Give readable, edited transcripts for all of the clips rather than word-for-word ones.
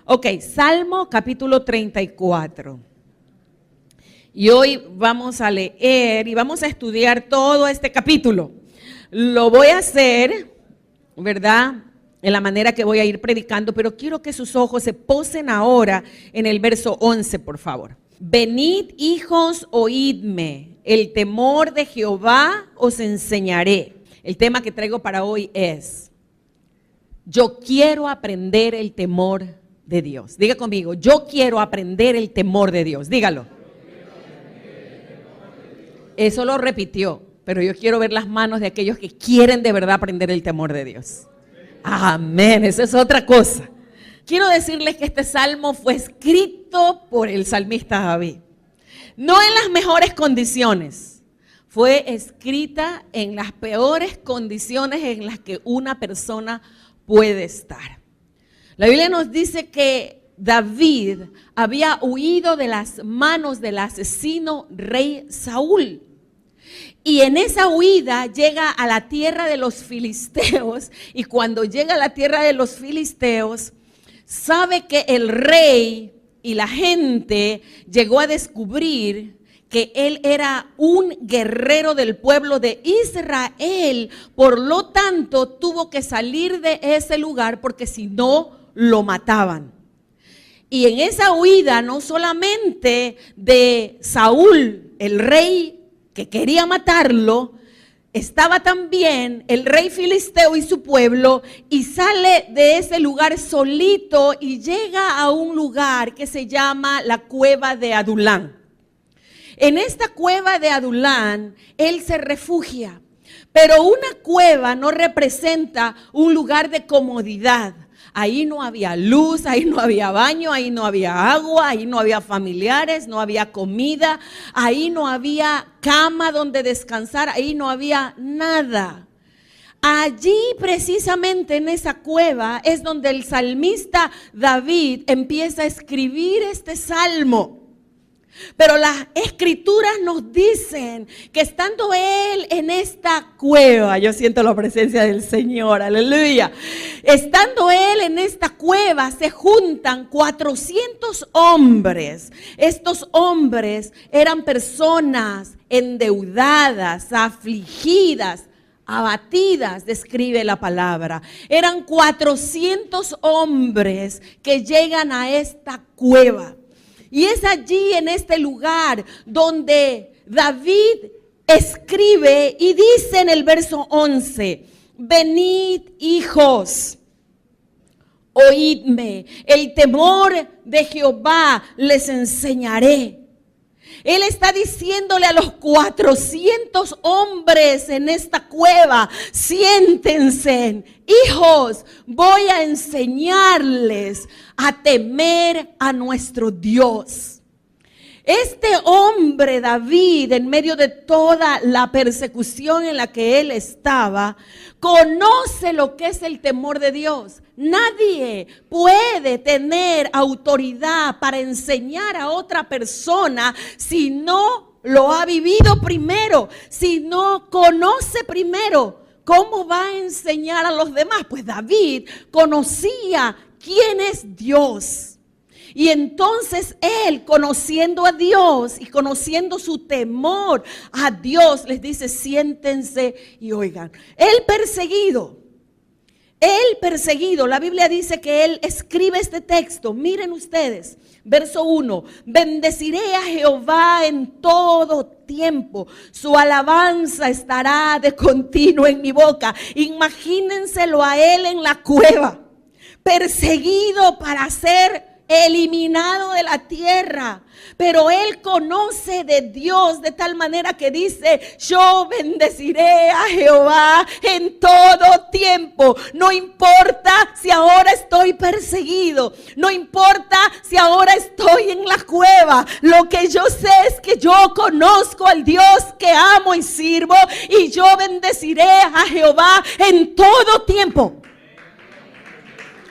Ok, Salmo capítulo 34. Y hoy vamos a leer y vamos a estudiar todo este capítulo. Lo voy a hacer, ¿verdad?, en la manera que voy a ir predicando, pero quiero que sus ojos se posen ahora en el verso 11, por favor. Venid, hijos, oídme, el temor de Jehová os enseñaré. El tema que traigo para hoy es: yo quiero aprender el temor de Dios. Diga conmigo, yo quiero aprender el temor de Dios. Dígalo. Eso lo repitió, pero yo quiero ver las manos de aquellos que quieren de verdad aprender el temor de Dios. Amén, eso es otra cosa. Quiero decirles que este salmo fue escrito por el salmista David. No en las mejores condiciones, fue escrita en las peores condiciones en las que una persona puede estar. La Biblia nos dice que David había huido de las manos del asesino rey Saúl. Y en esa huida llega a la tierra de los filisteos, y cuando llega a la tierra de los filisteos, sabe que el rey y la gente llegó a descubrir que él era un guerrero del pueblo de Israel, por lo tanto tuvo que salir de ese lugar porque si no lo mataban. Y en esa huida no solamente de Saúl, el rey que quería matarlo, estaba también el rey filisteo y su pueblo, y sale de ese lugar solito y llega a un lugar que se llama la cueva de Adulán. En esta cueva de Adulán, él se refugia, pero una cueva no representa un lugar de comodidad. Ahí no había luz, ahí no había baño, ahí no había agua, ahí no había familiares, no había comida, ahí no había cama donde descansar, ahí no había nada. Allí precisamente en esa cueva es donde el salmista David empieza a escribir este salmo. Pero las escrituras nos dicen que estando él en esta cueva, yo siento la presencia del Señor, aleluya. Estando él en esta cueva se juntan 400 hombres. Estos hombres eran personas endeudadas, afligidas, abatidas, describe la palabra. Eran 400 hombres que llegan a esta cueva. Y es allí en este lugar donde David escribe y dice en el verso 11, venid hijos, oídme, el temor de Jehová les enseñaré. Él está diciéndole a los 400 hombres en esta cueva, siéntense, hijos, voy a enseñarles a temer a nuestro Dios. Este hombre David, en medio de toda la persecución en la que él estaba, conoce lo que es el temor de Dios. Nadie puede tener autoridad para enseñar a otra persona si no lo ha vivido primero, si no conoce primero. ¿Cómo va a enseñar a los demás? Pues David conocía quién es Dios. Y entonces él, conociendo a Dios y conociendo su temor a Dios, les dice, siéntense y oigan. El perseguido, la Biblia dice que él escribe este texto. Miren ustedes, verso 1, bendeciré a Jehová en todo tiempo, su alabanza estará de continuo en mi boca. Imagínenselo a él en la cueva, perseguido para ser eliminado de la tierra, pero él conoce de Dios de tal manera que dice, yo bendeciré a Jehová en todo tiempo. No importa si ahora estoy perseguido, no importa si ahora estoy en la cueva, lo que yo sé es que yo conozco al Dios que amo y sirvo, y yo bendeciré a Jehová en todo tiempo.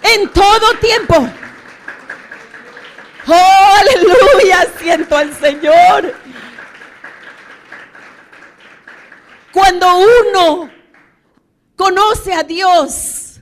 En todo tiempo. ¡Oh, aleluya! Siento al Señor. Cuando uno conoce a Dios,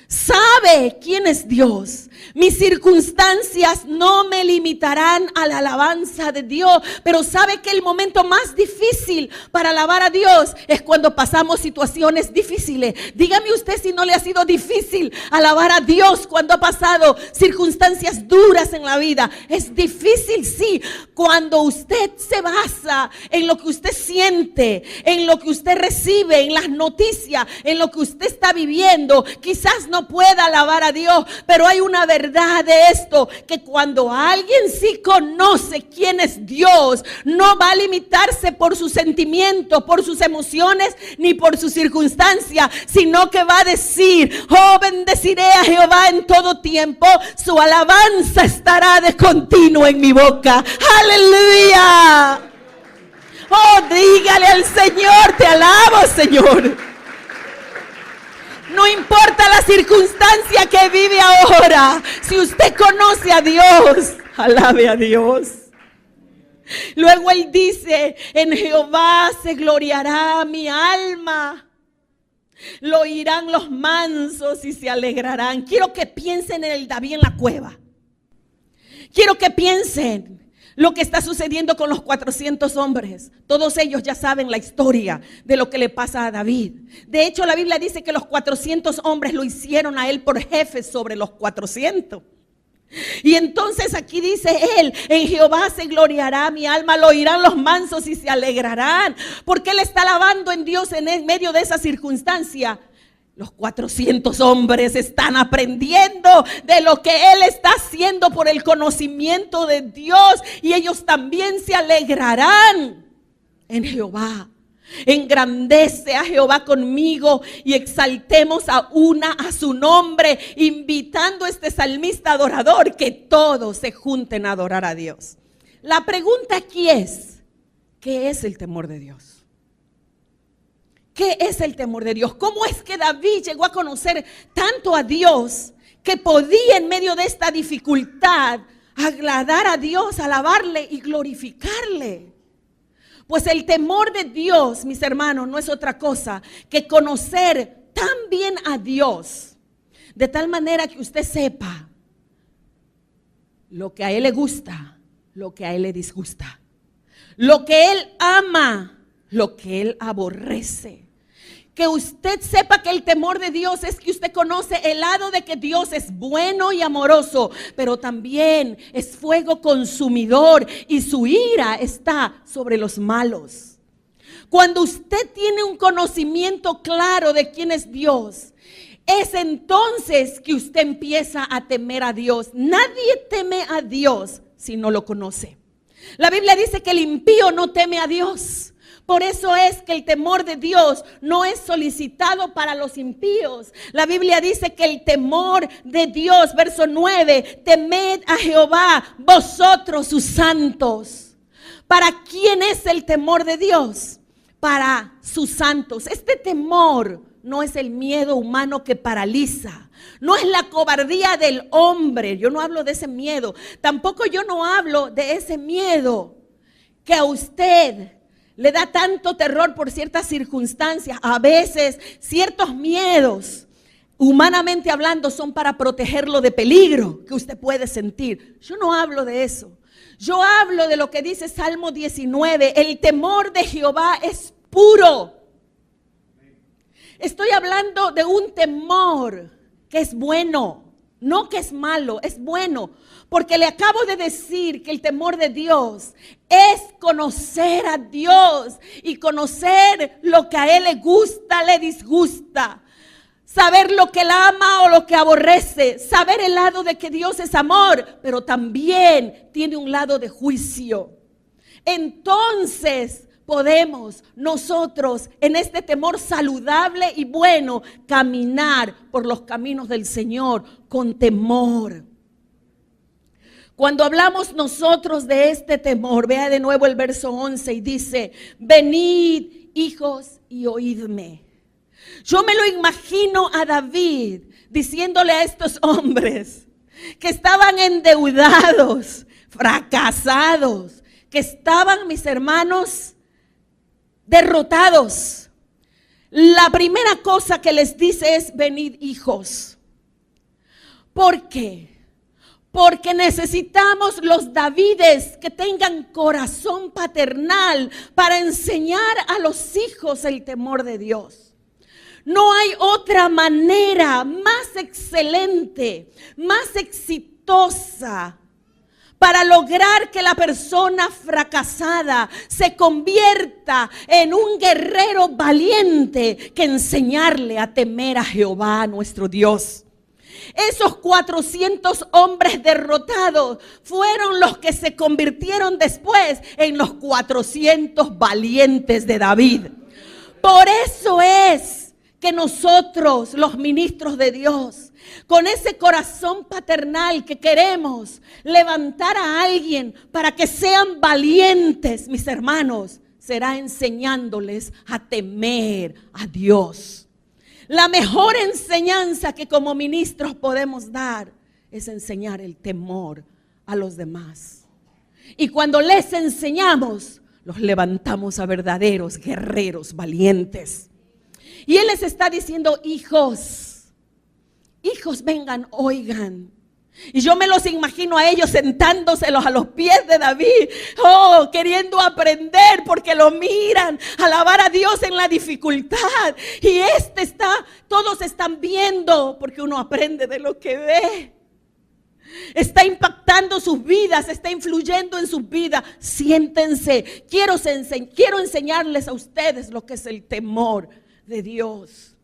sabe quién es Dios, Mis circunstancias no me limitarán a la alabanza de Dios. Pero sabe que el momento más difícil para alabar a Dios es cuando pasamos situaciones difíciles. Dígame usted si no le ha sido difícil alabar a Dios cuando ha pasado circunstancias duras en la vida. Es difícil, sí, cuando usted se basa en lo que usted siente, en lo que usted recibe, en las noticias, en lo que usted está viviendo. Quizás no pueda alabar a Dios, pero hay una verdad de esto, que cuando alguien sí conoce quién es Dios, no va a limitarse por sus sentimientos, por sus emociones, ni por sus circunstancias, sino que va a decir: oh, bendeciré a Jehová en todo tiempo, su alabanza estará de continuo en mi boca. Aleluya. Oh, dígale al Señor: te alabo, Señor. No importa la circunstancia que vive ahora, si usted conoce a Dios, alabe a Dios. Luego él dice: en Jehová se gloriará mi alma. Lo oirán los mansos y se alegrarán. Quiero que piensen en el David en la cueva. Quiero que piensen lo que está sucediendo con los 400 hombres. Todos ellos ya saben la historia de lo que le pasa a David. De hecho, la Biblia dice que los 400 hombres lo hicieron a él por jefe sobre los 400. Y entonces aquí dice él: en Jehová se gloriará mi alma, lo oirán los mansos y se alegrarán. Porque él está alabando en Dios en medio de esa circunstancia. Los 400 hombres están aprendiendo de lo que él está haciendo por el conocimiento de Dios, y ellos también se alegrarán en Jehová. Engrandece a Jehová conmigo y exaltemos a su nombre, invitando a este salmista adorador que todos se junten a adorar a Dios. La pregunta aquí es: ¿qué es el temor de Dios? ¿Qué es el temor de Dios? ¿Cómo es que David llegó a conocer tanto a Dios que podía en medio de esta dificultad agradar a Dios, alabarle y glorificarle? Pues el temor de Dios, mis hermanos, no es otra cosa que conocer tan bien a Dios, de tal manera que usted sepa lo que a Él le gusta, lo que a Él le disgusta, lo que Él ama, lo que Él aborrece. Que usted sepa que el temor de Dios es que usted conoce el lado de que Dios es bueno y amoroso, pero también es fuego consumidor y su ira está sobre los malos. Cuando usted tiene un conocimiento claro de quién es Dios, es entonces que usted empieza a temer a Dios. Nadie teme a Dios si no lo conoce. La Biblia dice que el impío no teme a Dios. Por eso es que el temor de Dios no es solicitado para los impíos. La Biblia dice que el temor de Dios, verso 9, temed a Jehová, vosotros sus santos. ¿Para quién es el temor de Dios? Para sus santos. Este temor no es el miedo humano que paraliza. No es la cobardía del hombre. Yo no hablo de ese miedo. Tampoco yo no hablo de ese miedo que a usted le da tanto terror por ciertas circunstancias. A veces ciertos miedos, humanamente hablando, son para protegerlo de peligro que usted puede sentir. Yo no hablo de eso. Yo hablo de lo que dice Salmo 19. El temor de Jehová es puro. Estoy hablando de un temor que es bueno, no que es malo, es bueno. Porque le acabo de decir que el temor de Dios es conocer a Dios y conocer lo que a Él le gusta, le disgusta. Saber lo que Él ama o lo que aborrece. Saber el lado de que Dios es amor, pero también tiene un lado de juicio. Entonces podemos nosotros en este temor saludable y bueno caminar por los caminos del Señor con temor. Cuando hablamos nosotros de este temor, vea de nuevo el verso 11 y dice: venid, hijos, y oídme. Yo me lo imagino a David diciéndole a estos hombres que estaban endeudados, fracasados, que estaban, mis hermanos, derrotados. La primera cosa que les dice es: venid, hijos. ¿Por qué? Porque necesitamos los Davides que tengan corazón paternal para enseñar a los hijos el temor de Dios. No hay otra manera más excelente, más exitosa para lograr que la persona fracasada se convierta en un guerrero valiente que enseñarle a temer a Jehová nuestro Dios. Esos 400 hombres derrotados fueron los que se convirtieron después en los 400 valientes de David. Por eso es que nosotros, los ministros de Dios, con ese corazón paternal que queremos levantar a alguien para que sean valientes, mis hermanos, será enseñándoles a temer a Dios. La mejor enseñanza que como ministros podemos dar es enseñar el temor a los demás. Y cuando les enseñamos, los levantamos a verdaderos guerreros valientes. Y Él les está diciendo, hijos, vengan, oigan. Y yo me los imagino a ellos sentándoselos a los pies de David, queriendo aprender porque lo miran, alabar a Dios en la dificultad. Y todos están viendo porque uno aprende de lo que ve. Está impactando sus vidas, está influyendo en sus vidas. Siéntense, quiero enseñarles a ustedes lo que es el temor de Dios.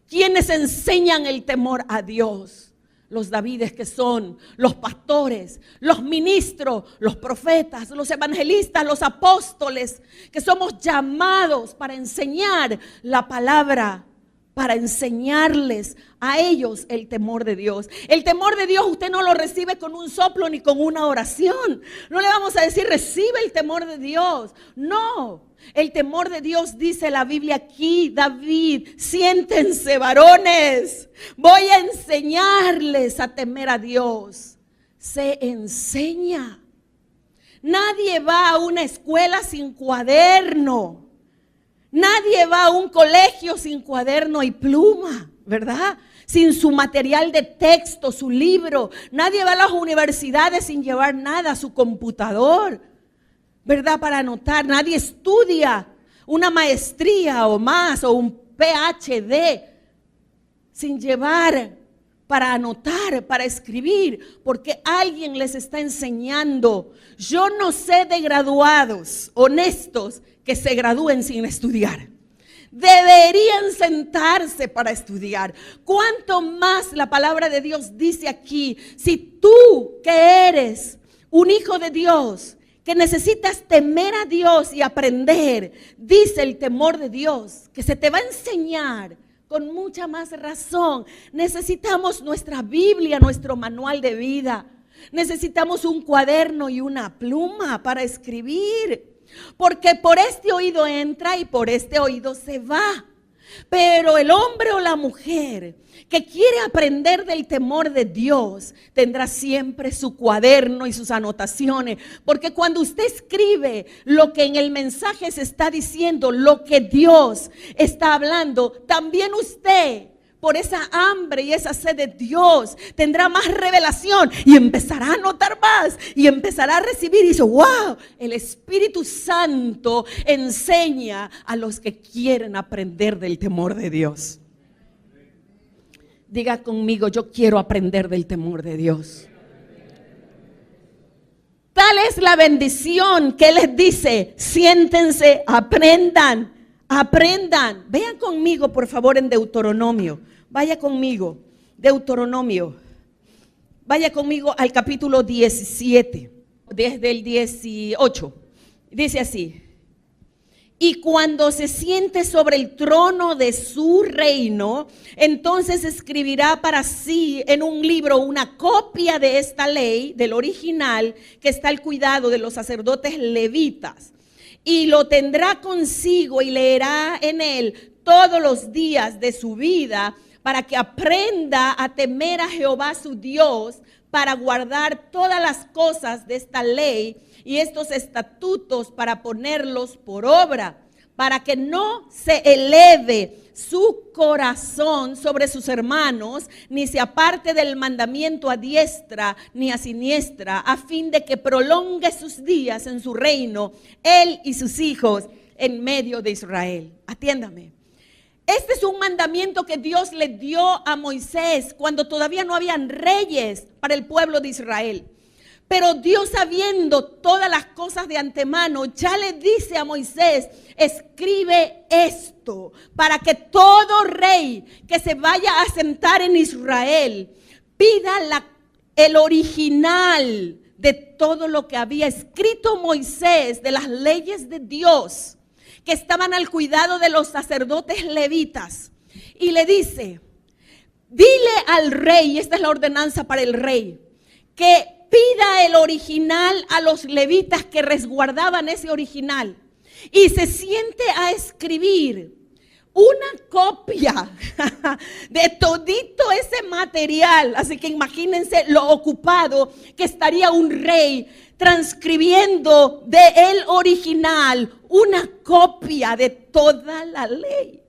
¿Quiénes enseñan el temor a Dios? Los Davides, que son los pastores, los ministros, los profetas, los evangelistas, los apóstoles, que somos llamados para enseñar la palabra, para enseñarles a ellos el temor de Dios. El temor de Dios usted no lo recibe con un soplo ni con una oración. No le vamos a decir recibe el temor de Dios. No, el temor de Dios, dice la Biblia aquí, David, siéntense varones, voy a enseñarles a temer a Dios. Se enseña. Nadie va a una escuela sin cuaderno. Nadie va a un colegio sin cuaderno y pluma, ¿verdad? Sin su material de texto, su libro. Nadie va a las universidades sin llevar nada, su computador, ¿verdad? Para anotar. Nadie estudia una maestría o más o un PhD sin llevar para anotar, para escribir, porque alguien les está enseñando. Yo no sé de graduados honestos que se gradúen sin estudiar. Deberían sentarse para estudiar. Cuánto más la palabra de Dios dice aquí, si tú que eres un hijo de Dios, que necesitas temer a Dios y aprender, dice el temor de Dios, que se te va a enseñar con mucha más razón. Necesitamos nuestra Biblia, nuestro manual de vida. Necesitamos un cuaderno y una pluma para escribir. Porque por este oído entra y por este oído se va. Pero el hombre o la mujer que quiere aprender del temor de Dios tendrá siempre su cuaderno y sus anotaciones. Porque cuando usted escribe lo que en el mensaje se está diciendo, lo que Dios está hablando, también usted, por esa hambre y esa sed de Dios, tendrá más revelación y empezará a notar más y empezará a recibir y dice, wow, el Espíritu Santo enseña a los que quieren aprender del temor de Dios. Diga conmigo, yo quiero aprender del temor de Dios. Tal es la bendición que Él les dice, siéntense, aprendan. Vean conmigo por favor en Deuteronomio. Vaya conmigo, Deuteronomio. Vaya conmigo al capítulo 17, desde el 18. Dice así. Y cuando se siente sobre el trono de su reino, entonces escribirá para sí en un libro una copia de esta ley, del original, que está al cuidado de los sacerdotes levitas. Y lo tendrá consigo y leerá en él todos los días de su vida, para que aprenda a temer a Jehová su Dios, para guardar todas las cosas de esta ley y estos estatutos para ponerlos por obra, para que no se eleve su corazón sobre sus hermanos, ni se aparte del mandamiento a diestra ni a siniestra, a fin de que prolongue sus días en su reino, él y sus hijos en medio de Israel. Atiéndame. Este es un mandamiento que Dios le dio a Moisés cuando todavía no habían reyes para el pueblo de Israel. Pero Dios, sabiendo todas las cosas de antemano, ya le dice a Moisés: escribe esto para que todo rey que se vaya a sentar en Israel pida el original de todo lo que había escrito Moisés, de las leyes de Dios que estaban al cuidado de los sacerdotes levitas. Y le dice: dile al rey, esta es la ordenanza para el rey, que pida el original a los levitas que resguardaban ese original y se siente a escribir una copia de todito ese material. Así que imagínense lo ocupado que estaría un rey transcribiendo del original una copia de toda la ley.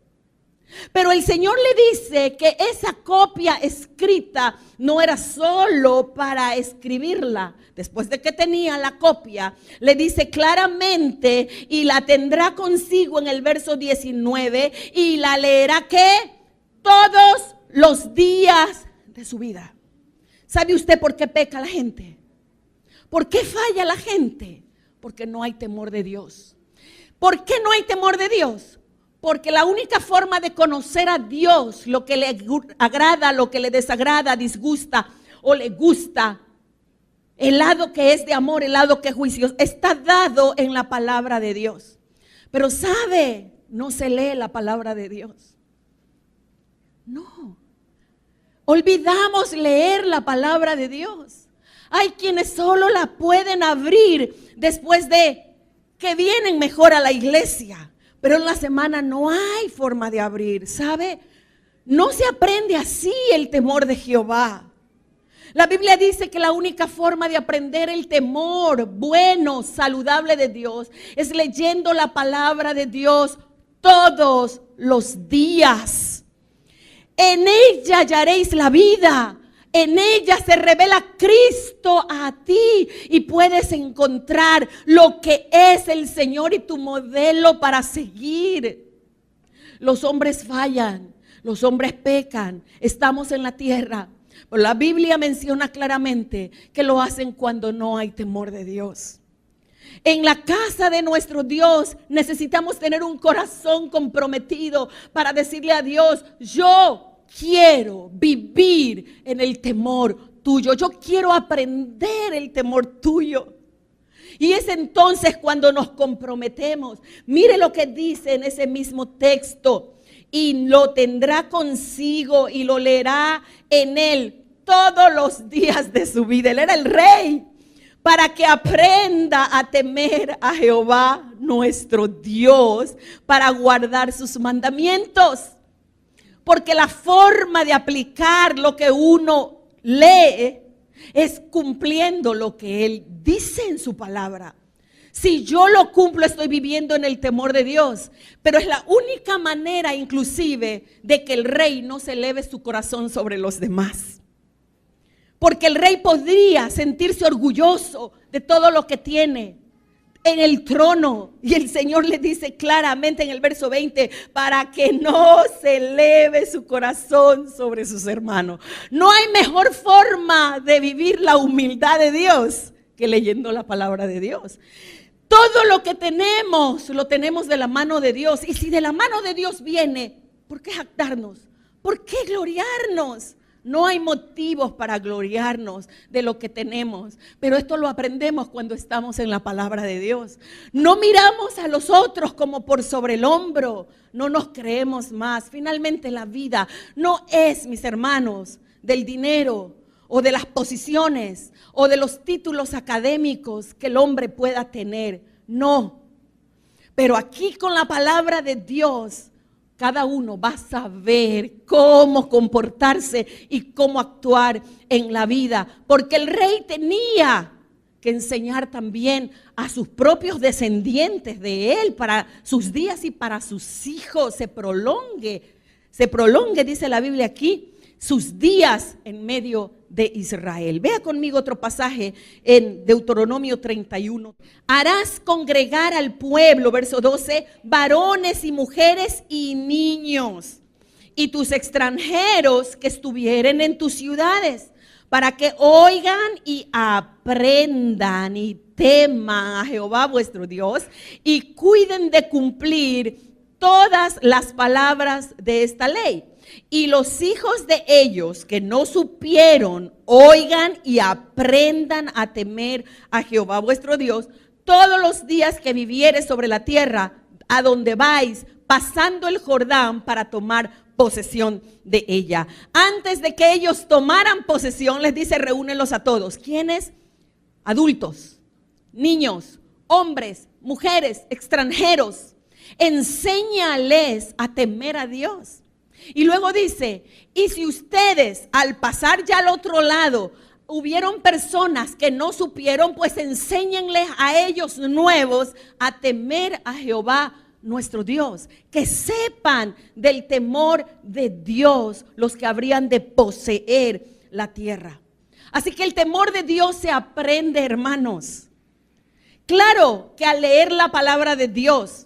Pero el Señor le dice que esa copia escrita no era solo para escribirla. Después de que tenía la copia, le dice claramente, y la tendrá consigo en el verso 19, y la leerá ¿qué? Todos los días de su vida. ¿Sabe usted por qué peca la gente? ¿Por qué falla la gente? Porque no hay temor de Dios. ¿Por qué no hay temor de Dios? Porque la única forma de conocer a Dios, lo que le agrada, lo que le desagrada, disgusta o le gusta, el lado que es de amor, el lado que es juicio, está dado en la palabra de Dios. Pero ¿sabe? No se lee la palabra de Dios. No. Olvidamos leer la palabra de Dios. Hay quienes solo la pueden abrir después de que vienen mejor a la iglesia. Pero en la semana no hay forma de abrir, ¿sabe? No se aprende así el temor de Jehová. La Biblia dice que la única forma de aprender el temor bueno, saludable de Dios es leyendo la palabra de Dios todos los días. En ella hallaréis la vida. En ella se revela Cristo a ti y puedes encontrar lo que es el Señor y tu modelo para seguir. Los hombres fallan, los hombres pecan, estamos en la tierra. Pero la Biblia menciona claramente que lo hacen cuando no hay temor de Dios. En la casa de nuestro Dios necesitamos tener un corazón comprometido para decirle a Dios: yo quiero vivir en el temor tuyo. Yo quiero aprender el temor tuyo. Y es entonces cuando nos comprometemos. Mire lo que dice en ese mismo texto. Y lo tendrá consigo y lo leerá en él todos los días de su vida. Él era el rey. Para que aprenda a temer a Jehová nuestro Dios, para guardar sus mandamientos. Porque la forma de aplicar lo que uno lee es cumpliendo lo que Él dice en su palabra. Si yo lo cumplo, estoy viviendo en el temor de Dios. Pero es la única manera inclusive de que el rey no se eleve su corazón sobre los demás. Porque el rey podría sentirse orgulloso de todo lo que tiene en el trono. Y el Señor le dice claramente en el verso 20, para que no se eleve su corazón sobre sus hermanos. No hay mejor forma de vivir la humildad de Dios que leyendo la palabra de Dios. Todo lo que tenemos, lo tenemos de la mano de Dios. Y si de la mano de Dios viene, ¿por qué jactarnos? ¿Por qué gloriarnos? No hay motivos para gloriarnos de lo que tenemos, pero esto lo aprendemos cuando estamos en la palabra de Dios. No miramos a los otros como por sobre el hombro, no nos creemos más. Finalmente la vida no es, mis hermanos, del dinero o de las posiciones o de los títulos académicos que el hombre pueda tener, no. Pero aquí con la palabra de Dios, cada uno va a saber cómo comportarse y cómo actuar en la vida. Porque el rey tenía que enseñar también a sus propios descendientes de él, para sus días y para sus hijos, se prolongue, dice la Biblia aquí, sus días en medio de Israel. Vea conmigo otro pasaje en Deuteronomio 31. Harás congregar al pueblo, verso 12, varones y mujeres y niños, y tus extranjeros que estuvieren en tus ciudades, para que oigan y aprendan y teman a Jehová vuestro Dios y cuiden de cumplir todas las palabras de esta ley. Y los hijos de ellos que no supieron, oigan y aprendan a temer a Jehová vuestro Dios todos los días que vivieres sobre la tierra a donde vais, pasando el Jordán para tomar posesión de ella. Antes de que ellos tomaran posesión, les dice, reúnenlos a todos. ¿Quiénes? Adultos, niños, hombres, mujeres, extranjeros. Enséñales a temer a Dios. Y luego dice, y si ustedes al pasar ya al otro lado hubieron personas que no supieron, pues enséñenles a ellos nuevos a temer a Jehová nuestro Dios, que sepan del temor de Dios los que habrían de poseer la tierra. Así que el temor de Dios se aprende, hermanos. Claro que al leer la palabra de Dios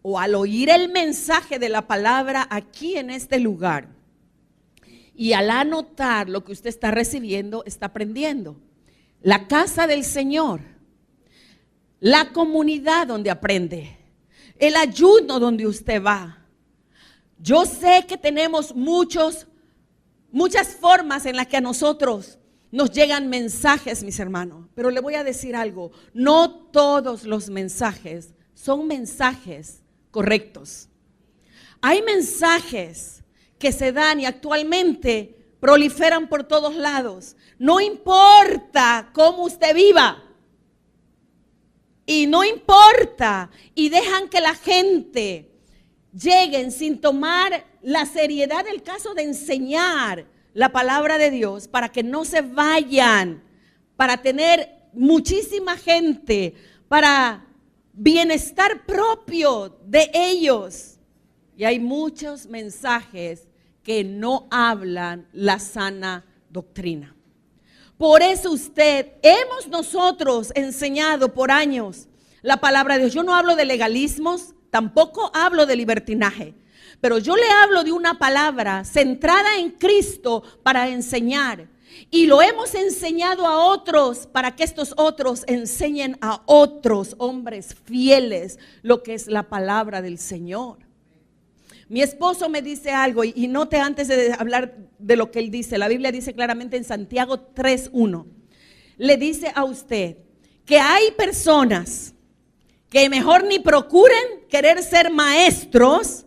o al oír el mensaje de la palabra aquí en este lugar y al anotar lo que usted está recibiendo, está aprendiendo. La casa del Señor, la comunidad donde aprende, el ayuno donde usted va. Yo sé que tenemos muchas formas en las que a nosotros nos llegan mensajes, mis hermanos, pero le voy a decir algo, no todos los mensajes son mensajes correctos. Hay mensajes que se dan y actualmente proliferan por todos lados. No importa cómo usted viva. Y no importa, y dejan que la gente lleguen sin tomar la seriedad del caso de enseñar la palabra de Dios, para que no se vayan, para tener muchísima gente, para bienestar propio de ellos. Y hay muchos mensajes que no hablan la sana doctrina. Por eso hemos nosotros enseñado por años la palabra de Dios. Yo no hablo de legalismos, tampoco hablo de libertinaje, pero yo le hablo de una palabra centrada en Cristo para enseñar. Y lo hemos enseñado a otros para que estos otros enseñen a otros hombres fieles lo que es la palabra del Señor. Mi esposo me dice algo y note antes de hablar de lo que él dice. La Biblia dice claramente en Santiago 3:1. Le dice a usted que hay personas que mejor ni procuren querer ser maestros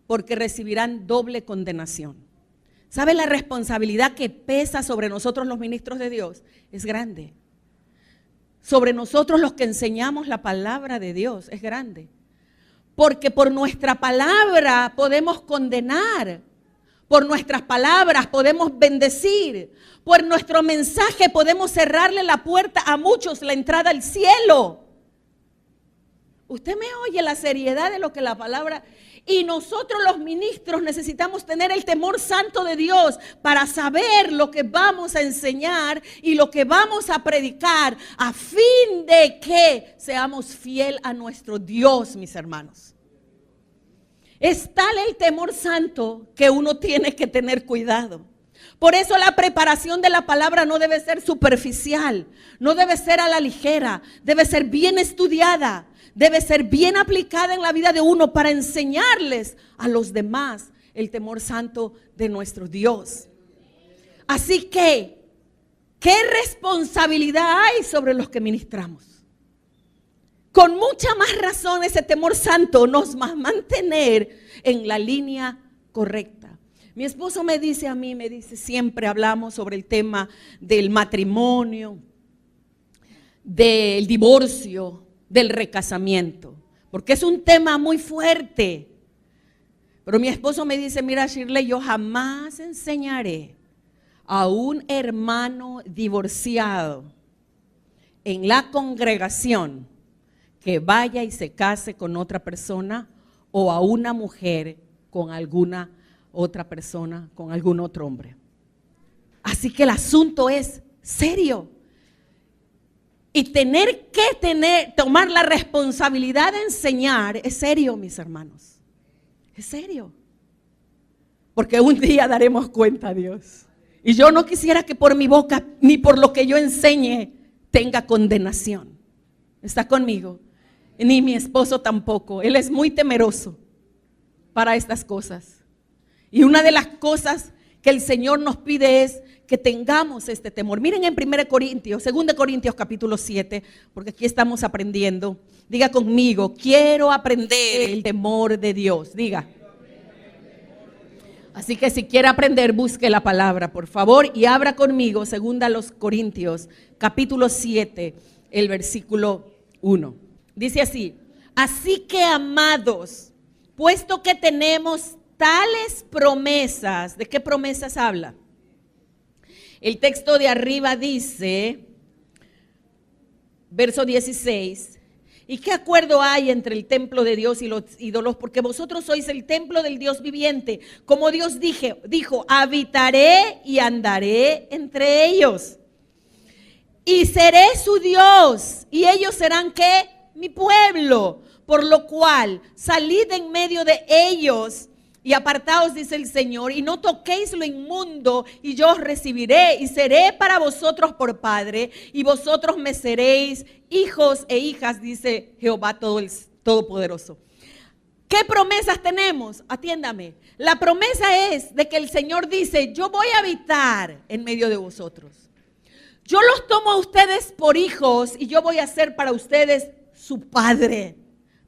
porque recibirán doble condenación. ¿Sabe la responsabilidad que pesa sobre nosotros los ministros de Dios? Es grande. Sobre nosotros los que enseñamos la palabra de Dios es grande. Porque por nuestra palabra podemos condenar, por nuestras palabras podemos bendecir, por nuestro mensaje podemos cerrarle la puerta a muchos, la entrada al cielo. Usted me oye la seriedad de lo que la palabra... Y nosotros los ministros necesitamos tener el temor santo de Dios para saber lo que vamos a enseñar y lo que vamos a predicar, a fin de que seamos fiel a nuestro Dios, mis hermanos. Es tal el temor santo que uno tiene que tener cuidado. Por eso la preparación de la palabra no debe ser superficial, no debe ser a la ligera, debe ser bien estudiada. Debe ser bien aplicada en la vida de uno para enseñarles a los demás el temor santo de nuestro Dios. Así que, ¿qué responsabilidad hay sobre los que ministramos? Con mucha más razón ese temor santo nos va a mantener en la línea correcta. Mi esposo me dice a mí, siempre hablamos sobre el tema del matrimonio, del divorcio, del recasamiento, porque es un tema muy fuerte. Pero mi esposo me dice, mira Shirley, yo jamás enseñaré a un hermano divorciado en la congregación que vaya y se case con otra persona o a una mujer con alguna otra persona, con algún otro hombre. Así que el asunto es serio. Y tomar la responsabilidad de enseñar es serio, mis hermanos. Es serio. Porque un día daremos cuenta a Dios. Y yo no quisiera que por mi boca ni por lo que yo enseñe tenga condenación. ¿Está conmigo? Ni mi esposo tampoco. Él es muy temeroso para estas cosas. Y una de las cosas que el Señor nos pide es que tengamos este temor. Miren en 2 Corintios capítulo 7, porque aquí estamos aprendiendo. Diga conmigo, quiero aprender el temor de Dios. Diga. Así que si quiere aprender, busque la palabra, por favor, y abra conmigo 2 Corintios capítulo 7, el versículo 1. Dice así: así que, amados, puesto que tenemos tales promesas. ¿De qué promesas habla? El texto de arriba dice, verso 16, ¿y qué acuerdo hay entre el templo de Dios y los ídolos? Porque vosotros sois el templo del Dios viviente. Como Dios dijo, habitaré y andaré entre ellos. Y seré su Dios, y ellos serán, ¿qué? Mi pueblo. Por lo cual, salid en medio de ellos y apartaos, dice el Señor, y no toquéis lo inmundo, y yo os recibiré, y seré para vosotros por padre, y vosotros me seréis hijos e hijas, dice Jehová Todopoderoso. ¿Qué promesas tenemos? Atiéndame. La promesa es de que el Señor dice, yo voy a habitar en medio de vosotros. Yo los tomo a ustedes por hijos, y yo voy a ser para ustedes su padre.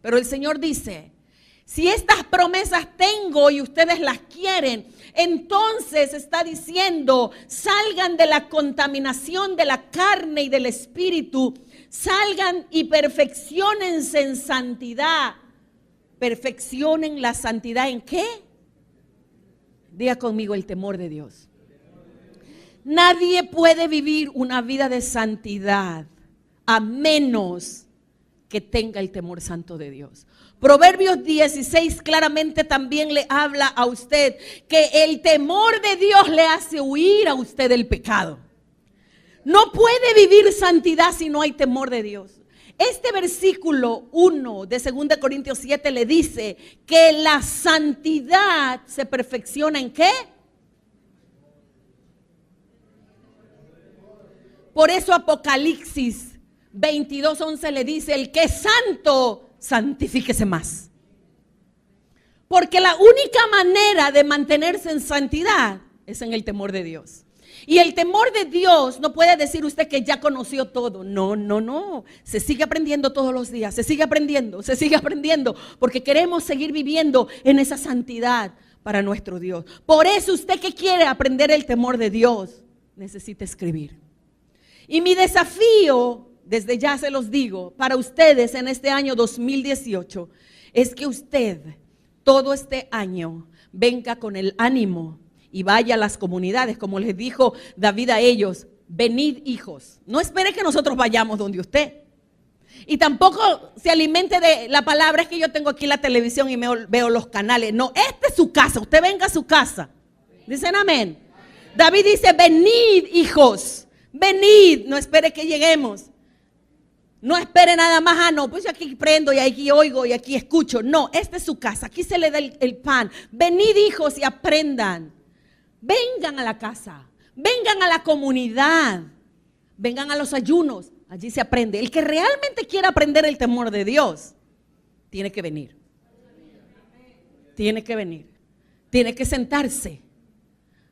Pero el Señor dice, si estas promesas tengo y ustedes las quieren, entonces está diciendo, salgan de la contaminación de la carne y del espíritu, salgan y perfecciónense en santidad. Perfeccionen la santidad ¿en qué? Diga conmigo, el temor de Dios. Nadie puede vivir una vida de santidad a menos que tenga el temor santo de Dios. Proverbios 16 claramente también le habla a usted que el temor de Dios le hace huir a usted del pecado. No puede vivir santidad si no hay temor de Dios. Este versículo 1 de 2 Corintios 7 le dice que la santidad se perfecciona ¿en qué? Por eso Apocalipsis 22:11 le dice, el que es santo, santifíquese más. Porque la única manera de mantenerse en santidad es en el temor de Dios. Y el temor de Dios no puede decir usted que ya conoció todo. No. Se sigue aprendiendo todos los días, se sigue aprendiendo, porque queremos seguir viviendo en esa santidad para nuestro Dios. Por eso usted que quiere aprender el temor de Dios, necesita escribir. Y mi desafío, desde ya se los digo, para ustedes en este año 2018, es que usted todo este año venga con el ánimo y vaya a las comunidades, como les dijo David a ellos, venid hijos. No espere que nosotros vayamos donde usted. Y tampoco se alimente de la palabra, es que yo tengo aquí la televisión y veo los canales. No, esta es su casa, usted venga a su casa. Dicen amén. David dice, venid hijos, venid, no espere que lleguemos. No espere nada más, no, pues yo aquí prendo y aquí oigo y aquí escucho. No, esta es su casa, aquí se le da el pan. Venid hijos y aprendan. Vengan a la casa, vengan a la comunidad, vengan a los ayunos, allí se aprende. El que realmente quiera aprender el temor de Dios, tiene que venir. Tiene que venir, tiene que sentarse.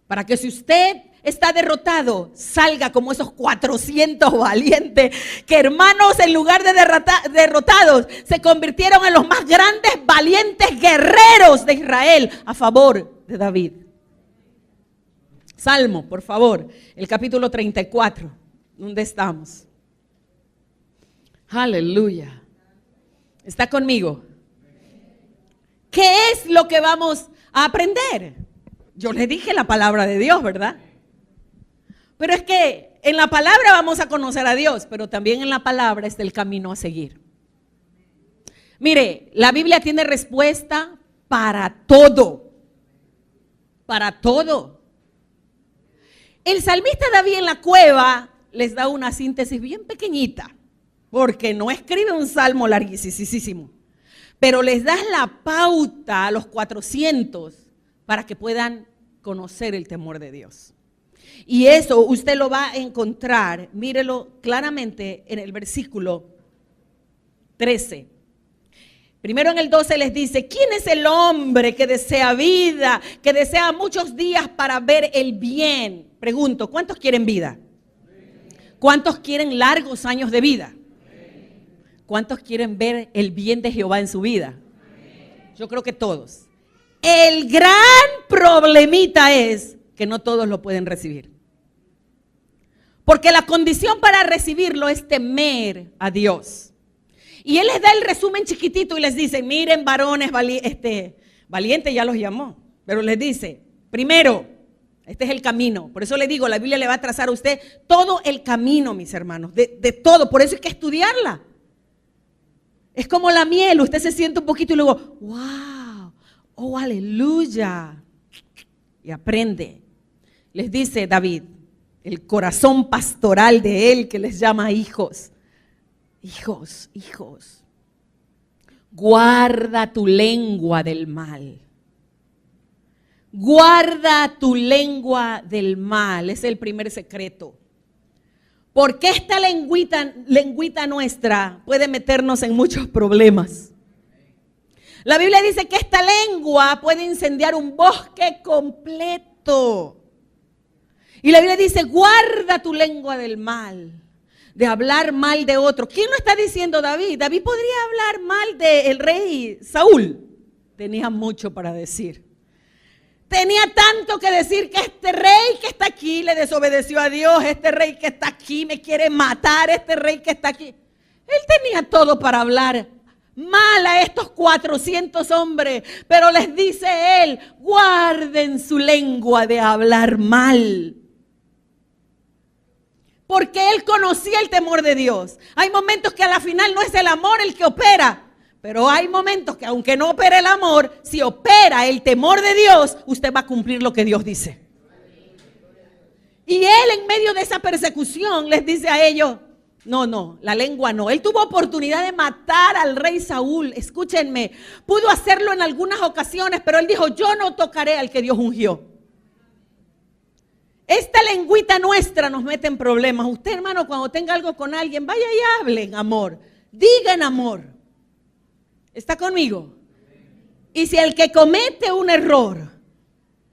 Para que si usted está derrotado, salga como esos 400 valientes que, hermanos, en lugar de derrotados, se convirtieron en los más grandes valientes guerreros de Israel a favor de David. Salmo, por favor, el capítulo 34, ¿dónde estamos? Aleluya. ¿Está conmigo? ¿Qué es lo que vamos a aprender? Yo le dije la palabra de Dios, ¿verdad? Pero es que en la palabra vamos a conocer a Dios, pero también en la palabra está el camino a seguir. Mire, la Biblia tiene respuesta para todo. Para todo. El salmista David en la cueva les da una síntesis bien pequeñita, porque no escribe un salmo larguísimo, pero les da la pauta a los 400 para que puedan conocer el temor de Dios. Y eso usted lo va a encontrar, mírelo claramente en el versículo 13. Primero en el 12 les dice, ¿quién es el hombre que desea vida, que desea muchos días para ver el bien? Pregunto, ¿cuántos quieren vida? ¿Cuántos quieren largos años de vida? ¿Cuántos quieren ver el bien de Jehová en su vida? Yo creo que todos. El gran problemita es que no todos lo pueden recibir. Porque la condición para recibirlo es temer a Dios. Y Él les da el resumen chiquitito y les dice, miren varones valientes ya los llamó, pero les dice, primero, este es el camino. Por eso le digo, la Biblia le va a trazar a usted todo el camino, mis hermanos, de todo. Por eso hay que estudiarla. Es como la miel, usted se siente un poquito y luego, wow, oh aleluya. Y aprende. Les dice David, el corazón pastoral de Él que les llama hijos. Hijos, guarda tu lengua del mal. Guarda tu lengua del mal, es el primer secreto. Porque esta lengüita nuestra puede meternos en muchos problemas. La Biblia dice que esta lengua puede incendiar un bosque completo. Y la Biblia dice, guarda tu lengua del mal, de hablar mal de otro. ¿Quién lo está diciendo David? David podría hablar mal del rey Saúl. Tenía mucho para decir. Tenía tanto que decir que este rey que está aquí le desobedeció a Dios, este rey que está aquí me quiere matar, este rey que está aquí. Él tenía todo para hablar mal a estos 400 hombres, pero les dice él, guarden su lengua de hablar mal. Porque él conocía el temor de Dios. Hay momentos que a la final no es el amor el que opera. Pero hay momentos que aunque no opere el amor, si opera el temor de Dios, usted va a cumplir lo que Dios dice. Y él en medio de esa persecución les dice a ellos, no, la lengua no. Él tuvo oportunidad de matar al rey Saúl, escúchenme. Pudo hacerlo en algunas ocasiones, pero él dijo, yo no tocaré al que Dios ungió. Esta lengüita nuestra nos mete en problemas. Usted, hermano, cuando tenga algo con alguien, vaya y hable en amor. Diga en amor. ¿Está conmigo? Y si el que comete un error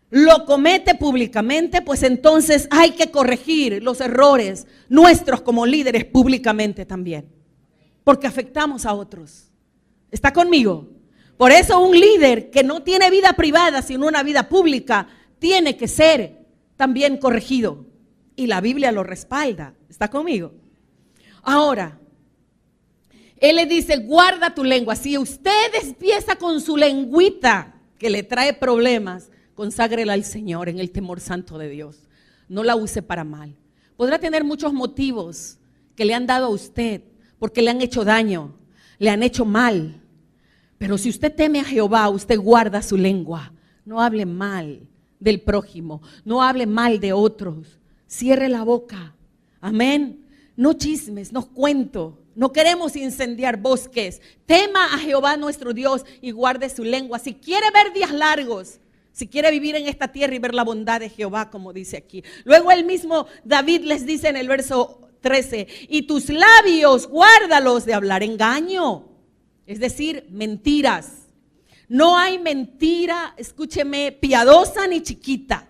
lo comete públicamente, pues entonces hay que corregir los errores nuestros como líderes públicamente también. Porque afectamos a otros. ¿Está conmigo? Por eso un líder que no tiene vida privada sino una vida pública tiene que ser también corregido. Y la Biblia lo respalda. ¿Está conmigo? Ahora, Él le dice, guarda tu lengua. Si usted empieza con su lengüita que le trae problemas, conságrela al Señor en el temor santo de Dios. No la use para mal. Podrá tener muchos motivos que le han dado a usted porque le han hecho daño, le han hecho mal. Pero si usted teme a Jehová, usted guarda su lengua. No hable mal del prójimo, no hable mal de otros. Cierre la boca. Amén. No chismes, no cuento. No queremos incendiar bosques. Tema a Jehová nuestro Dios y guarde su lengua. Si quiere ver días largos, si quiere vivir en esta tierra y ver la bondad de Jehová, como dice aquí. Luego el mismo David les dice en el verso 13, y tus labios guárdalos de hablar engaño. Es decir, mentiras. No hay mentira, escúcheme, piadosa ni chiquita.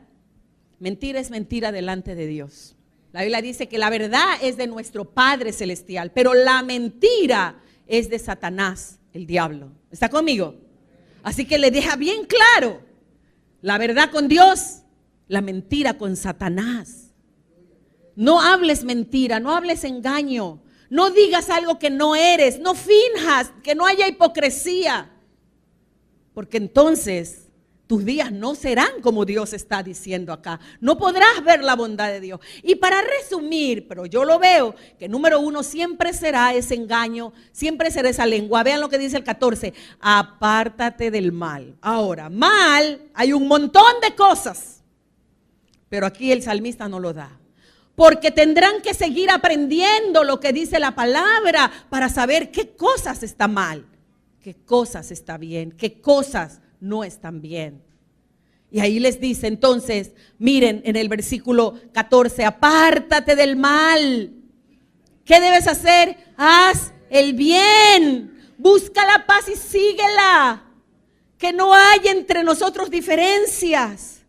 Mentira es mentira delante de Dios. La Biblia dice que la verdad es de nuestro Padre Celestial, pero la mentira es de Satanás, el diablo. ¿Está conmigo? Así que le deja bien claro, la verdad con Dios, la mentira con Satanás. No hables mentira, no hables engaño, no digas algo que no eres, no finjas, que no haya hipocresía, porque entonces tus días no serán como Dios está diciendo acá. No podrás ver la bondad de Dios. Y para resumir, pero yo lo veo, que número 1 siempre será ese engaño, siempre será esa lengua. Vean lo que dice el 14, apártate del mal. Ahora, mal, hay un montón de cosas, pero aquí el salmista no lo da. Porque tendrán que seguir aprendiendo lo que dice la palabra para saber qué cosas está mal, qué cosas está bien, qué cosas no están bien. Y ahí les dice entonces, miren en el versículo 14, apártate del mal. ¿Qué debes hacer? Haz el bien, busca la paz y síguela. Que no haya entre nosotros diferencias,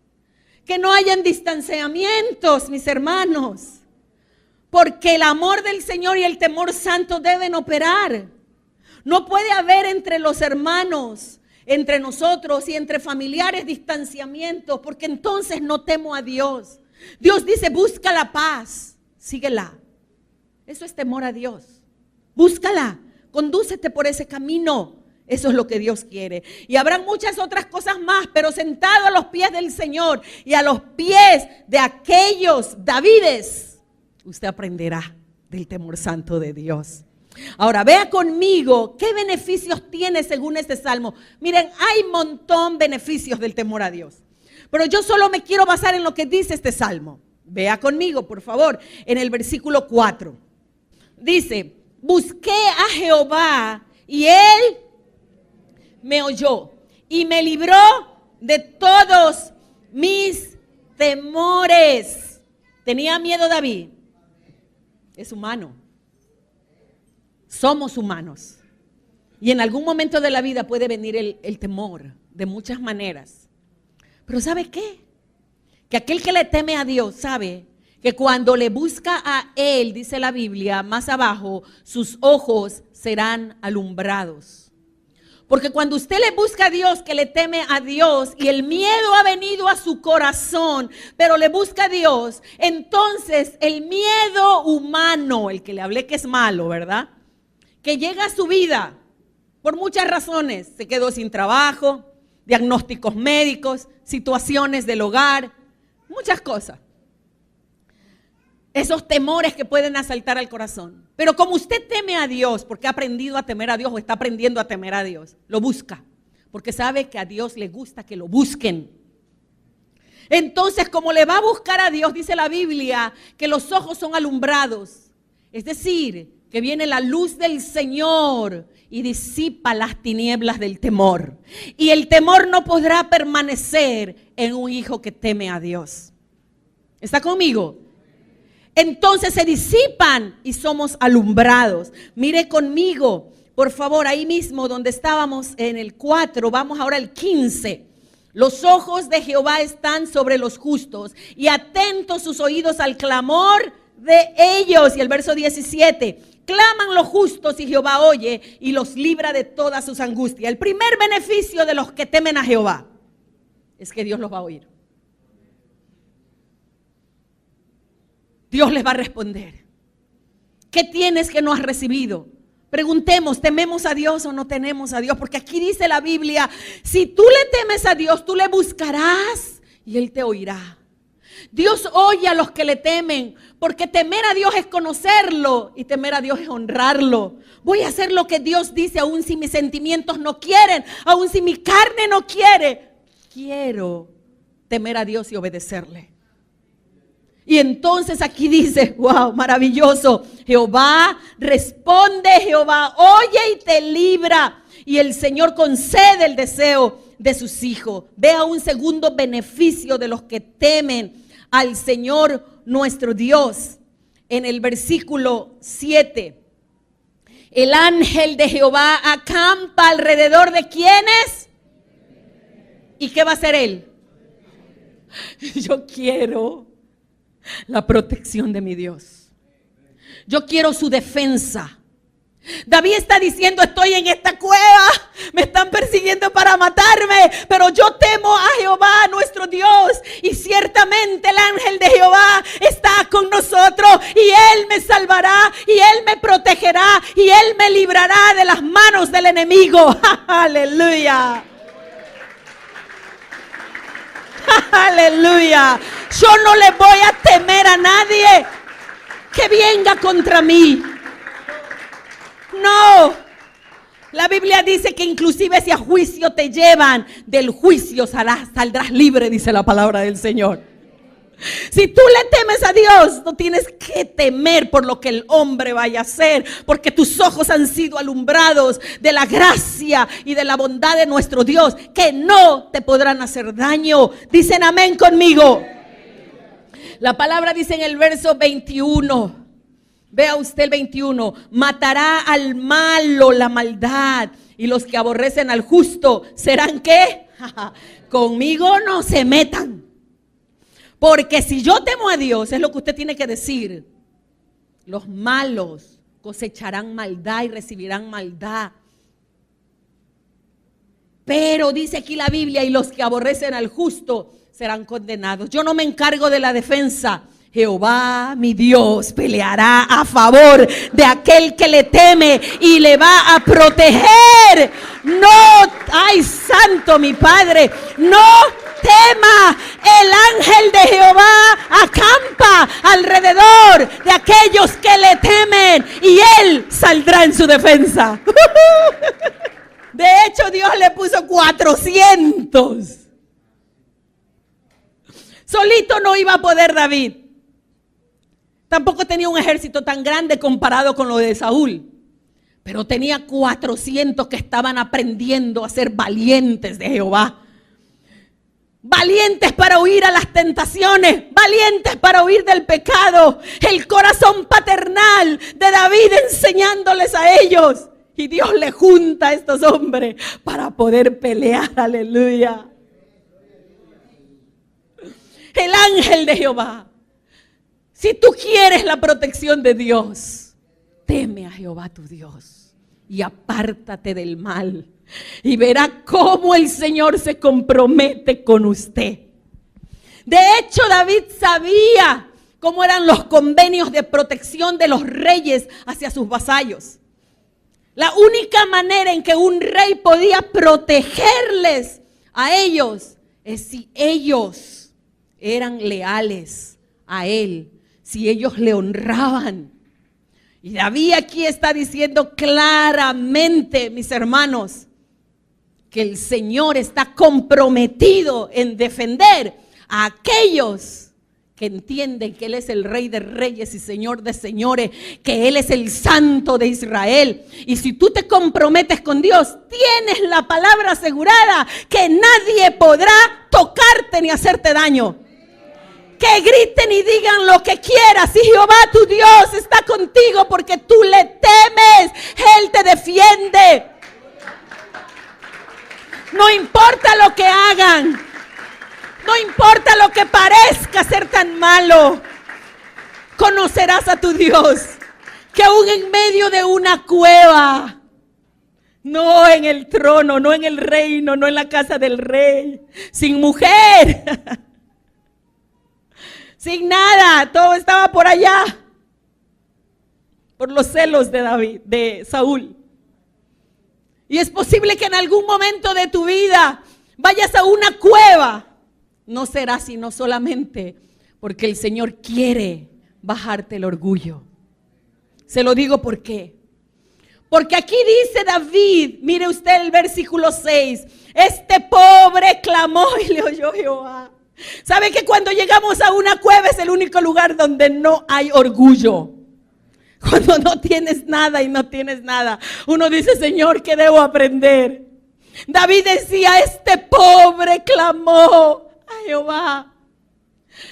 que no hayan distanciamientos, mis hermanos. Porque el amor del Señor y el temor santo deben operar. No puede haber entre los hermanos, entre nosotros y entre familiares distanciamientos, porque entonces no temo a Dios. Dios dice, busca la paz, síguela. Eso es temor a Dios. Búscala, condúcete por ese camino. Eso es lo que Dios quiere. Y habrán muchas otras cosas más, pero sentado a los pies del Señor y a los pies de aquellos Davides, usted aprenderá del temor santo de Dios. Ahora, vea conmigo qué beneficios tiene según este salmo. Miren, hay un montón de beneficios del temor a Dios. Pero yo solo me quiero basar en lo que dice este salmo. Vea conmigo, por favor, en el versículo 4. Dice, busqué a Jehová y Él me oyó y me libró de todos mis temores. ¿Tenía miedo David? Es humano. Somos humanos. Y en algún momento de la vida puede venir el temor de muchas maneras. Pero ¿sabe qué? Que aquel que le teme a Dios sabe que cuando le busca a Él, dice la Biblia, más abajo, sus ojos serán alumbrados. Porque cuando usted le busca a Dios, que le teme a Dios y el miedo ha venido a su corazón, pero le busca a Dios, entonces el miedo humano, el que le hablé que es malo, ¿verdad? Que llega a su vida por muchas razones, se quedó sin trabajo, diagnósticos médicos, situaciones del hogar, muchas cosas. Esos temores que pueden asaltar al corazón. Pero como usted teme a Dios, porque ha aprendido a temer a Dios o está aprendiendo a temer a Dios, lo busca, porque sabe que a Dios le gusta que lo busquen. Entonces, como le va a buscar a Dios, dice la Biblia, que los ojos son alumbrados. Es decir, que viene la luz del Señor y disipa las tinieblas del temor. Y el temor no podrá permanecer en un hijo que teme a Dios. ¿Está conmigo? Entonces se disipan y somos alumbrados. Mire conmigo, por favor, ahí mismo donde estábamos en el 4, vamos ahora al 15. Los ojos de Jehová están sobre los justos y atentos sus oídos al clamor de ellos. Y el verso 17, claman los justos y Jehová oye y los libra de todas sus angustias. El primer beneficio de los que temen a Jehová es que Dios los va a oír. Dios les va a responder. ¿Qué tienes que no has recibido? Preguntemos, ¿tememos a Dios o no tememos a Dios? Porque aquí dice la Biblia, si tú le temes a Dios, tú le buscarás y Él te oirá. Dios oye a los que le temen, porque temer a Dios es conocerlo y temer a Dios es honrarlo. Voy a hacer lo que Dios dice, aun si mis sentimientos no quieren, aun si mi carne no quiere. Quiero temer a Dios y obedecerle. Y entonces aquí dice, wow, maravilloso, Jehová responde, Jehová oye y te libra. Y el Señor concede el deseo de sus hijos. Vea un segundo beneficio de los que temen al Señor nuestro Dios. En el versículo 7, el ángel de Jehová acampa alrededor de ¿quiénes? ¿Y qué va a hacer él? Yo quiero la protección de mi Dios. Yo quiero su defensa. David está diciendo, estoy en esta cueva, me están persiguiendo para matarme, pero yo temo a Jehová nuestro Dios y ciertamente el ángel de Jehová está con nosotros y Él me salvará y Él me protegerá y Él me librará de las manos del enemigo. Aleluya. Aleluya. Yo no le voy a temer a nadie que venga contra mí. No. La Biblia dice que inclusive si a juicio te llevan, del juicio saldrás libre, dice la palabra del Señor. Si tú le temes a Dios, no tienes que temer por lo que el hombre vaya a hacer, porque tus ojos han sido alumbrados de la gracia y de la bondad de nuestro Dios, que no te podrán hacer daño. Dicen amén conmigo. La palabra dice en el verso 21, vea usted el 21, matará al malo la maldad, y los que aborrecen al justo serán ¿qué? Conmigo no se metan. Porque si yo temo a Dios, es lo que usted tiene que decir, los malos cosecharán maldad y recibirán maldad. Pero dice aquí la Biblia, y los que aborrecen al justo serán condenados. Yo no me encargo de la defensa. Jehová, mi Dios, peleará a favor de aquel que le teme y le va a proteger. No, ay, santo mi Padre, no tema. El ángel de Jehová acampa alrededor de aquellos que le temen y él saldrá en su defensa. De hecho, Dios le puso 400. Solito no iba a poder David. Tampoco tenía un ejército tan grande comparado con lo de Saúl. Pero tenía 400 que estaban aprendiendo a ser valientes de Jehová. Valientes para huir a las tentaciones, valientes para huir del pecado. El corazón paternal de David enseñándoles a ellos. Y Dios le junta a estos hombres para poder pelear, aleluya. El ángel de Jehová. Si tú quieres la protección de Dios, teme a Jehová tu Dios y apártate del mal. Y verá cómo el Señor se compromete con usted. De hecho, David sabía cómo eran los convenios de protección de los reyes hacia sus vasallos. La única manera en que un rey podía protegerles a ellos es si ellos eran leales a él, si ellos le honraban. Y David aquí está diciendo claramente, mis hermanos, que el Señor está comprometido en defender a aquellos que entienden que Él es el Rey de Reyes y Señor de Señores, que Él es el Santo de Israel. Y si tú te comprometes con Dios, tienes la palabra asegurada que nadie podrá tocarte ni hacerte daño. Que griten y digan lo que quieras. Si Jehová tu Dios está contigo porque tú le temes, Él te defiende. No importa lo que hagan, no importa lo que parezca ser tan malo, conocerás a tu Dios, que aún en medio de una cueva, no en el trono, no en el reino, no en la casa del rey, sin mujer, sin nada, todo estaba por allá, por los celos de David, de Saúl. Y es posible que en algún momento de tu vida vayas a una cueva. No será sino solamente porque el Señor quiere bajarte el orgullo. Se lo digo por qué. Porque aquí dice David, mire usted el versículo 6, este pobre clamó y le oyó Jehová. ¿Sabe que cuando llegamos a una cueva es el único lugar donde no hay orgullo? Cuando no tienes nada y no tienes nada, uno dice, Señor, ¿qué debo aprender? David decía, este pobre clamó a Jehová.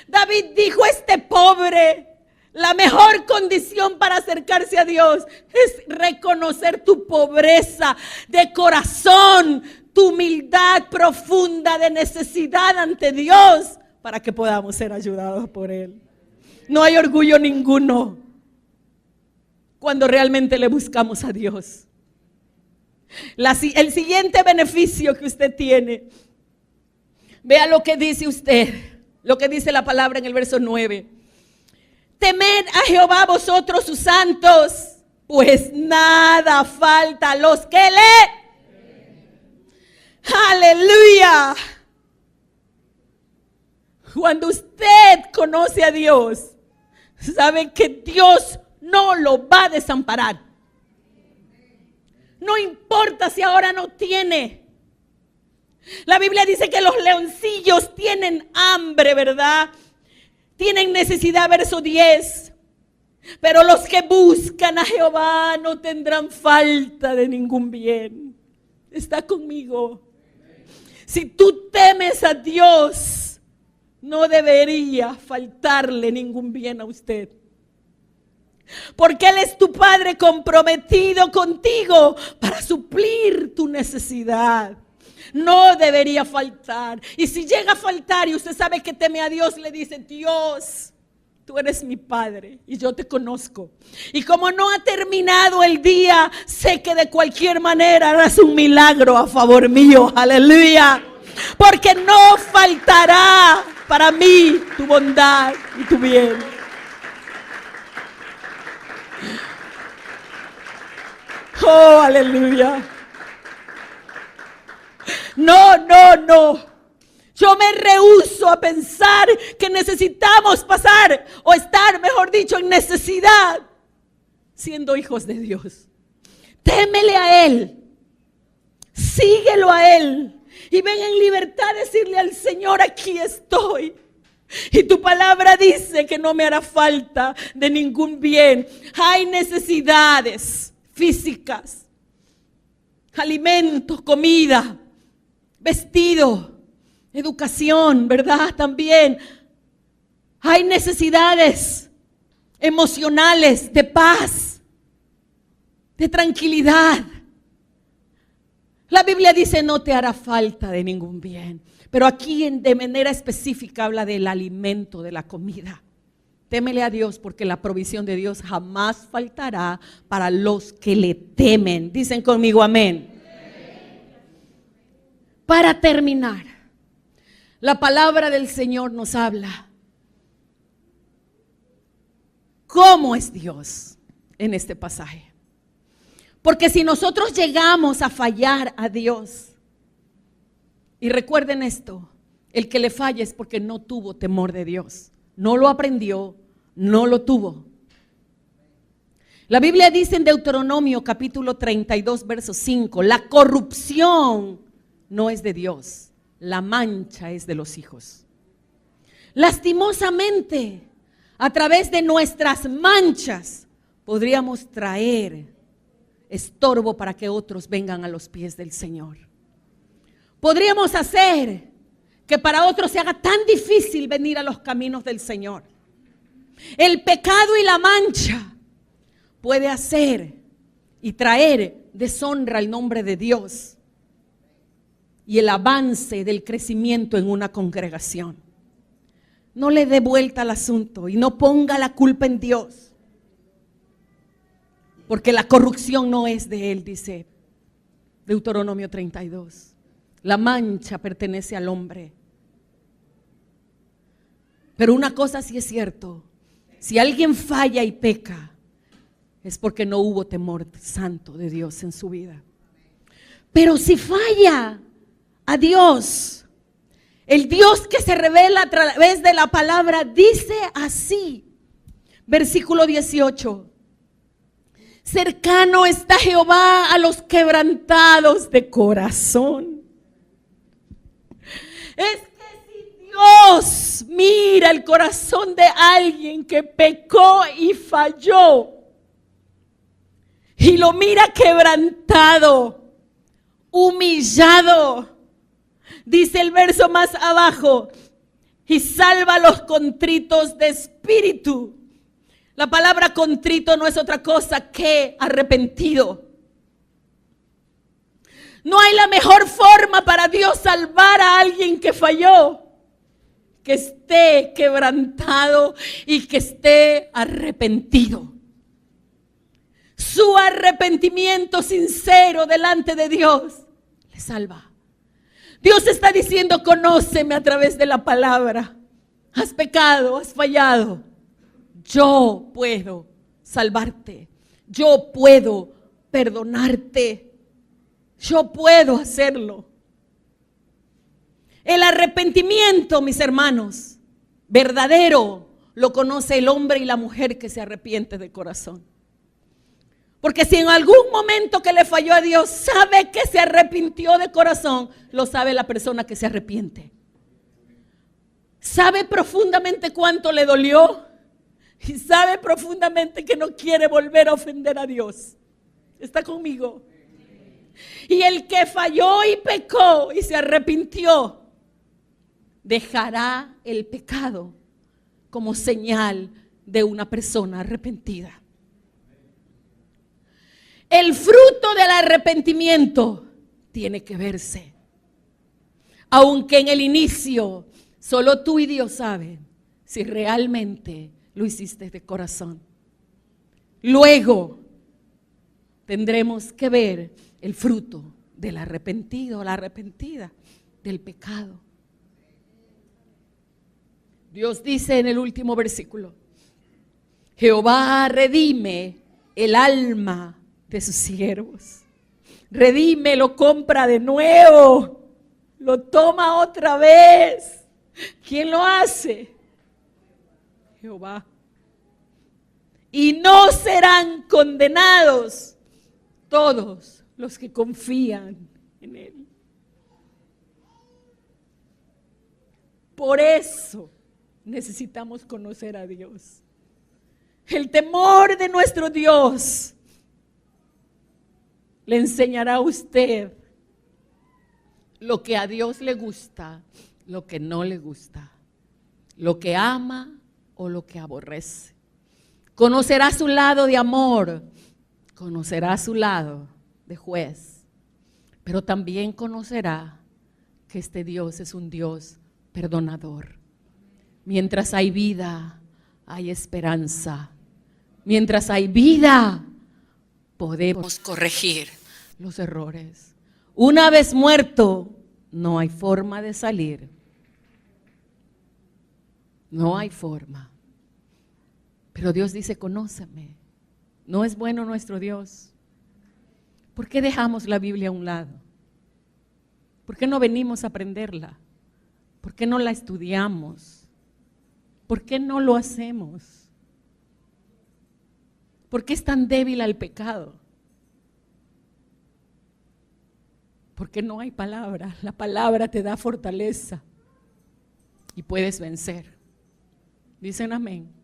David dijo, este pobre, la mejor condición para acercarse a Dios es reconocer tu pobreza de corazón, tu humildad profunda de necesidad ante Dios para que podamos ser ayudados por Él. No hay orgullo ninguno cuando realmente le buscamos a Dios. El siguiente beneficio que usted tiene, vea lo que dice usted, lo que dice la palabra en el verso 9. Temed a Jehová vosotros sus santos, pues nada falta a los que le... Aleluya. Cuando usted conoce a Dios, sabe que Dios no lo va a desamparar. No importa si ahora no tiene. La Biblia dice que los leoncillos tienen hambre, ¿verdad? Tienen necesidad, verso 10. Pero los que buscan a Jehová no tendrán falta de ningún bien. Está conmigo. Si tú temes a Dios, no debería faltarle ningún bien a usted. Porque Él es tu Padre comprometido contigo para suplir tu necesidad. No debería faltar. Y si llega a faltar y usted sabe que teme a Dios, le dice: Dios, tú eres mi Padre y yo te conozco. Y como no ha terminado el día, sé que de cualquier manera harás un milagro a favor mío. Aleluya. Porque no faltará para mí tu bondad y tu bien. Oh, aleluya. No. Yo me rehúso a pensar que necesitamos pasar o estar, mejor dicho, en necesidad siendo hijos de Dios. Témele a Él. Síguelo a Él. Y ven en libertad a decirle al Señor: aquí estoy. Y tu palabra dice que no me hará falta de ningún bien. Hay necesidades físicas, alimentos, comida, vestido, educación, ¿verdad? También hay necesidades emocionales, de paz, de tranquilidad. La Biblia dice: no te hará falta de ningún bien. Pero aquí de manera específica habla del alimento, de la comida. Témele a Dios, porque la provisión de Dios jamás faltará para los que le temen. Dicen conmigo amén. Para terminar, la palabra del Señor nos habla cómo es Dios en este pasaje. Porque si nosotros llegamos a fallar a Dios, y recuerden esto, el que le falla es porque no tuvo temor de Dios, no lo aprendió, no lo tuvo. La Biblia dice en Deuteronomio capítulo 32 verso 5, la corrupción no es de Dios, la mancha es de los hijos. Lastimosamente, a través de nuestras manchas podríamos traer estorbo para que otros vengan a los pies del Señor. Podríamos hacer que para otros se haga tan difícil venir a los caminos del Señor. El pecado y la mancha puede hacer y traer deshonra al nombre de Dios y el avance del crecimiento en una congregación. No le dé vuelta al asunto y no ponga la culpa en Dios, porque la corrupción no es de Él, dice Deuteronomio 32. La mancha pertenece al hombre. Pero una cosa sí es cierto: si alguien falla y peca, es porque no hubo temor santo de Dios en su vida. Pero si falla a Dios, el Dios que se revela a través de la palabra dice así, versículo 18: cercano está Jehová a los quebrantados de corazón. Es que si Dios mira el corazón de alguien que pecó y falló, y lo mira quebrantado, humillado, dice el verso más abajo, y salva a los contritos de espíritu. La palabra contrito no es otra cosa que arrepentido. No hay la mejor forma para Dios salvar a alguien que falló, que esté quebrantado y que esté arrepentido. Su arrepentimiento sincero delante de Dios le salva. Dios está diciendo: conóceme a través de la palabra. Has pecado, has fallado. Yo puedo salvarte. Yo puedo perdonarte. Yo puedo hacerlo. El arrepentimiento, mis hermanos, verdadero lo conoce el hombre y la mujer que se arrepiente de corazón. Porque si en algún momento que le falló a Dios sabe que se arrepintió de corazón, lo sabe la persona que se arrepiente. Sabe profundamente cuánto le dolió y sabe profundamente que no quiere volver a ofender a Dios. ¿Está conmigo? Y el que falló y pecó y se arrepintió, dejará el pecado como señal de una persona arrepentida. El fruto del arrepentimiento tiene que verse. Aunque en el inicio solo tú y Dios saben si realmente lo hiciste de corazón. Luego tendremos que ver el fruto del arrepentido, la arrepentida del pecado. Dios dice en el último versículo: Jehová redime el alma de sus siervos. Redime, lo compra de nuevo, lo toma otra vez. ¿Quién lo hace? Jehová. Y no serán condenados todos los que confían en Él. Por eso necesitamos conocer a Dios. El temor de nuestro Dios le enseñará a usted lo que a Dios le gusta, lo que no le gusta, lo que ama o lo que aborrece. Conocerá su lado de amor, conocerá su lado de juez, pero también conocerá que este Dios es un Dios perdonador. Mientras hay vida, hay esperanza. Mientras hay vida, podemos corregir los errores. Una vez muerto, no hay forma de salir. No hay forma. Pero Dios dice: conóceme. ¿No es bueno nuestro Dios? ¿Por qué dejamos la Biblia a un lado? ¿Por qué no venimos a aprenderla? ¿Por qué no la estudiamos? ¿Por qué no lo hacemos? ¿Por qué es tan débil al pecado? Porque no hay palabra. La palabra te da fortaleza y puedes vencer. Dicen amén.